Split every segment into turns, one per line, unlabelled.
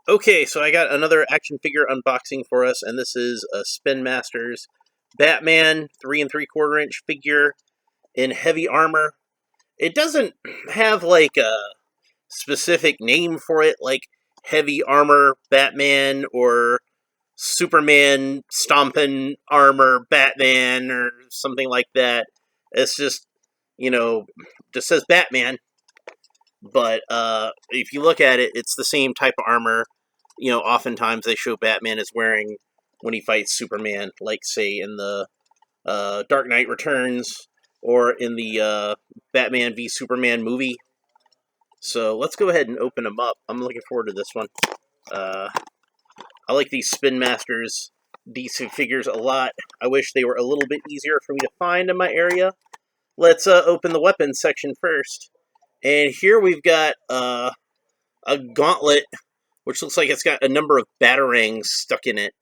Okay, so I got another action figure unboxing for us, and this is a Spin Masters Batman 3 3/4 inch figure in heavy armor. It doesn't have like a specific name for it, like heavy armor Batman or Superman stomping armor Batman or something like that. It's just says Batman. But if you look at it, it's the same type of armor. Oftentimes they show Batman as wearing when he fights Superman, like say in the Dark Knight Returns or in the Batman v Superman movie. So let's go ahead and open them up. I'm looking forward to this one. Uh, I like these Spin Masters DC figures a lot. I wish they were a little bit easier for me to find in my area. Let's open the weapons section first. And here we've got a gauntlet, which looks like it's got a number of batarangs stuck in it.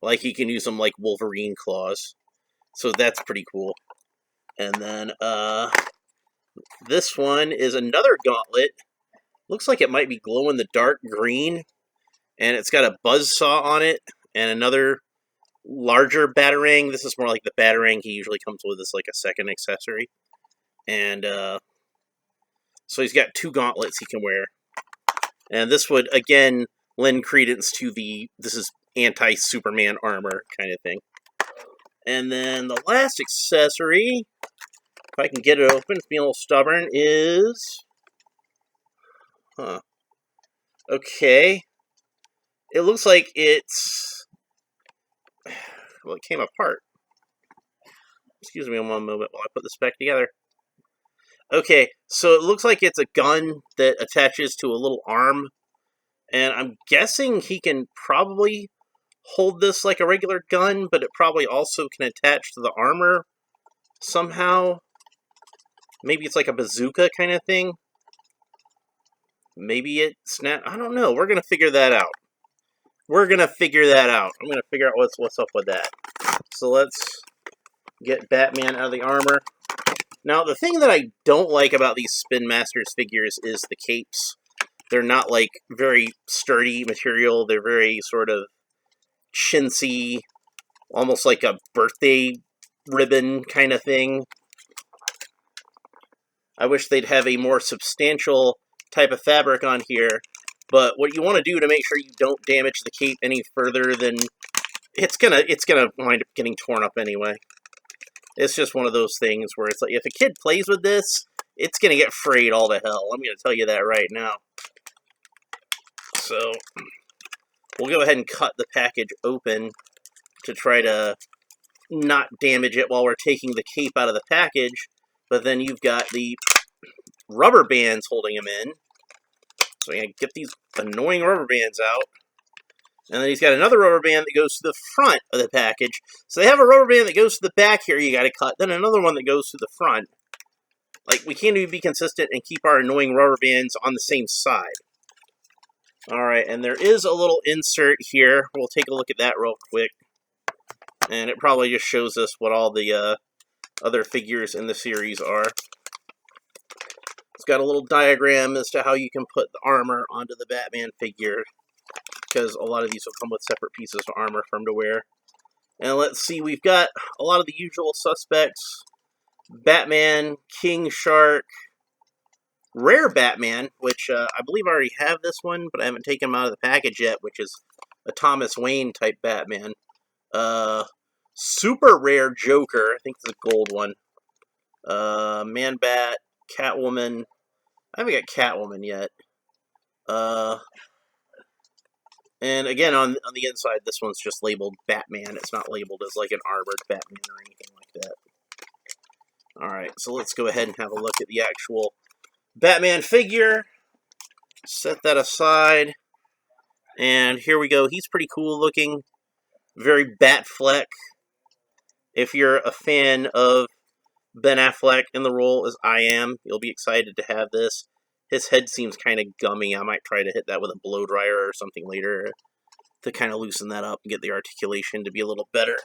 Like you can use them like Wolverine claws. So that's pretty cool. And then this one is another gauntlet. Looks like it might be glow in the dark green. And it's got a buzzsaw on it and another larger batarang. This is more like the batarang he usually comes with as like a second accessory. And so he's got two gauntlets he can wear. And this would, again, lend credence to this is anti-Superman armor kind of thing. And then the last accessory, if I can get it open, it's being a little stubborn, is... Okay. It looks like it's... Well, it came apart. Excuse me one moment while I put this back together. Okay, so it looks like it's a gun that attaches to a little arm. And I'm guessing he can probably hold this like a regular gun, but it probably also can attach to the armor somehow. Maybe it's like a bazooka kind of thing. Maybe it snap. I don't know. We're gonna figure that out. I'm gonna figure out what's up with that. So let's get Batman out of the armor. Now, the thing that I don't like about these Spin Masters figures is the capes. They're not like very sturdy material. They're very sort of chintzy, almost like a birthday ribbon kind of thing. I wish they'd have a more substantial type of fabric on here, but what you want to do to make sure you don't damage the cape any further than it's gonna wind up getting torn up anyway. It's just one of those things where it's like if a kid plays with this, it's gonna get frayed all to hell. I'm gonna tell you that right now. So we'll go ahead and cut the package open to try to not damage it while we're taking the cape out of the package. But then you've got the rubber bands holding him in. So you get these annoying rubber bands out. And then he's got another rubber band that goes to the front of the package. So they have a rubber band that goes to the back here you gotta cut, then another one that goes to the front. Like, we can't even be consistent and keep our annoying rubber bands on the same side. Alright, and there is a little insert here. We'll take a look at that real quick. And it probably just shows us what all the other figures in the series are. It's got a little diagram as to how you can put the armor onto the Batman figure, because a lot of these will come with separate pieces of armor for him to wear. And let's see, we've got a lot of the usual suspects. Batman, King Shark, Rare Batman, which I believe I already have this one, but I haven't taken him out of the package yet, which is a Thomas Wayne type Batman. Super Rare Joker, I think it's a gold one. Man-Bat, Catwoman. I haven't got Catwoman yet. And again, on the inside, this one's just labeled Batman. It's not labeled as like an armored Batman or anything like that. Alright, so let's go ahead and have a look at the actual Batman figure. Set that aside. And here we go. He's pretty cool looking. Very Batfleck. If you're a fan of Ben Affleck in the role as I am, you'll be excited to have this. His head seems kind of gummy. I might try to hit that with a blow dryer or something later to kind of loosen that up and get the articulation to be a little better.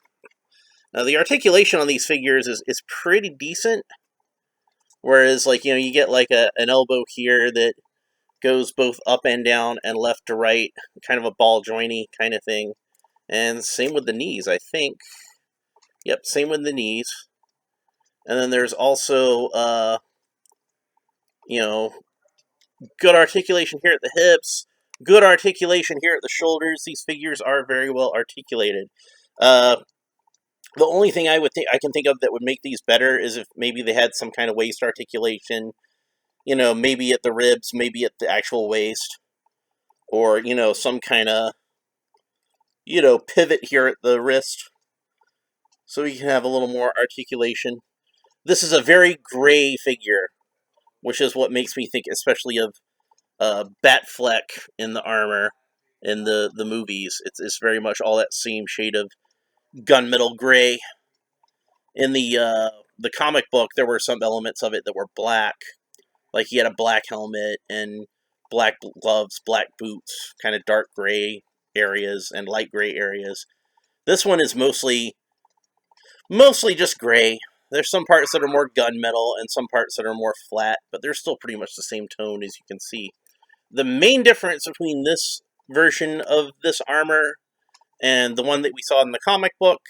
Now, the articulation on these figures is pretty decent. Whereas, like, you get like an elbow here that goes both up and down and left to right, kind of a ball jointy kind of thing. And same with the knees, I think. Yep, same with the knees. And then there's also, you know, good articulation here at the hips, good articulation here at the shoulders. These figures are very well articulated. The only thing I can think of that would make these better is if maybe they had some kind of waist articulation, maybe at the ribs, maybe at the actual waist, or, some kind of, pivot here at the wrist, so you can have a little more articulation. This is a very gray figure, which is what makes me think especially of Batfleck in the armor in the movies. It's very much all that same shade of gunmetal gray. In the comic book, there were some elements of it that were black, like he had a black helmet and black gloves, black boots, kind of dark gray areas and light gray areas. This one is mostly just gray. There's some parts that are more gunmetal and some parts that are more flat, but they're still pretty much the same tone, as you can see. The main difference between this version of this armor and the one that we saw in the comic book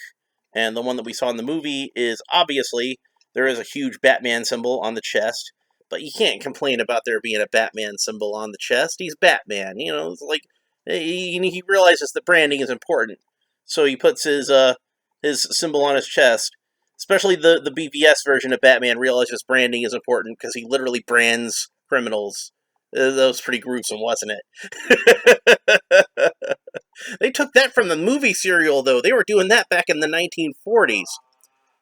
and the one that we saw in the movie is obviously there is a huge Batman symbol on the chest, but you can't complain about there being a Batman symbol on the chest. He's Batman, it's like he realizes that branding is important, so he puts his symbol on his chest. Especially the BVS version of Batman realizes branding is important because he literally brands criminals. That was pretty gruesome, wasn't it? They took that from the movie serial, though. They were doing that back in the 1940s.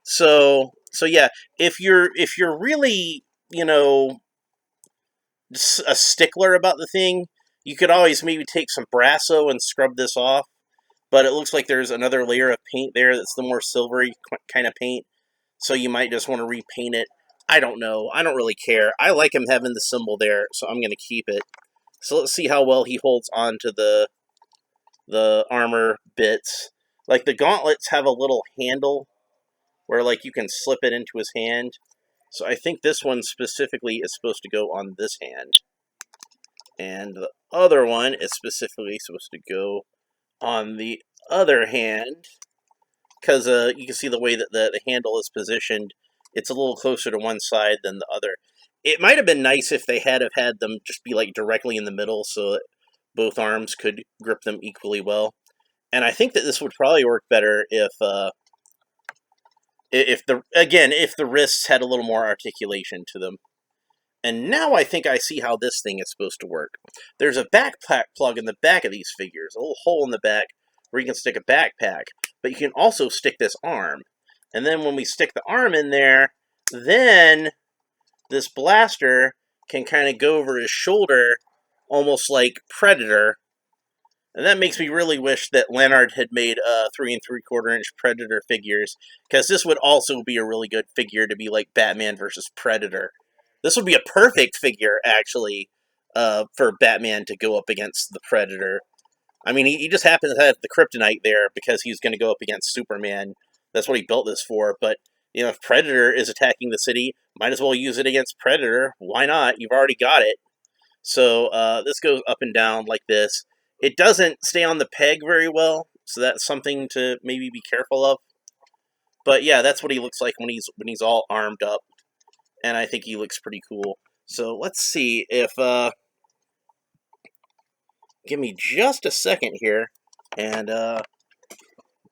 So yeah, if you're really, a stickler about the thing, you could always maybe take some Brasso and scrub this off. But it looks like there's another layer of paint there that's the more silvery kind of paint. So you might just want to repaint it. I don't know. I don't really care. I like him having the symbol there, so I'm going to keep it. So let's see how well he holds on to the armor bits. Like, the gauntlets have a little handle where, like, you can slip it into his hand. So I think this one specifically is supposed to go on this hand. And the other one is specifically supposed to go on the other hand, because you can see the way that the handle is positioned. It's a little closer to one side than the other. It might have been nice if they had them just be like directly in the middle so that both arms could grip them equally well. And I think that this would probably work better if the wrists had a little more articulation to them. And now I think I see how this thing is supposed to work. There's a backpack plug in the back of these figures, a little hole in the back where you can stick a backpack, but you can also stick this arm. And then when we stick the arm in there, then this blaster can kind of go over his shoulder, almost like Predator. And that makes me really wish that Leonard had made 3 3/4 inch Predator figures, because this would also be a really good figure to be like Batman versus Predator. This would be a perfect figure, actually, for Batman to go up against the Predator. I mean, he just happens to have the kryptonite there because he's going to go up against Superman. That's what he built this for. But, if Predator is attacking the city, might as well use it against Predator. Why not? You've already got it. So this goes up and down like this. It doesn't stay on the peg very well, so that's something to maybe be careful of. But yeah, that's what he looks like when he's all armed up. And I think he looks pretty cool. So let's see if... give me just a second here. And I'm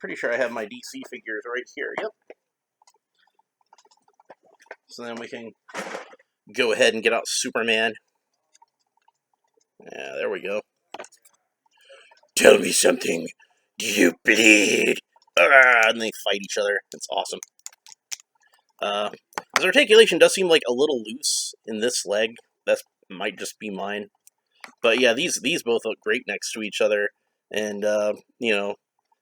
pretty sure I have my DC figures right here. Yep. So then we can go ahead and get out Superman. Yeah, there we go. Tell me something. Do you bleed? And they fight each other. It's awesome. His articulation does seem like a little loose in this leg. That might just be mine. But yeah, these both look great next to each other. And,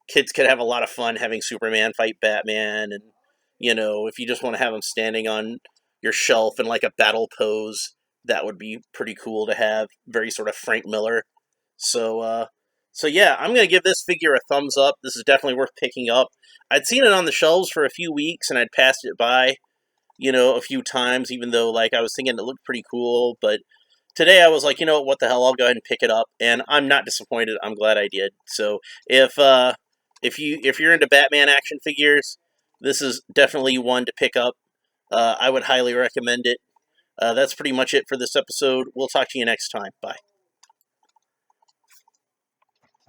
kids could have a lot of fun having Superman fight Batman. And, if you just want to have him standing on your shelf in like a battle pose, that would be pretty cool to have. Very sort of Frank Miller. So yeah, I'm going to give this figure a thumbs up. This is definitely worth picking up. I'd seen it on the shelves for a few weeks, and I'd passed it by, a few times, even though, like, I was thinking it looked pretty cool. But today I was like, you know what the hell, I'll go ahead and pick it up, and I'm not disappointed. I'm glad I did. So if you're into Batman action figures, this is definitely one to pick up. I would highly recommend it. That's pretty much it for this episode. We'll talk to you next time. Bye.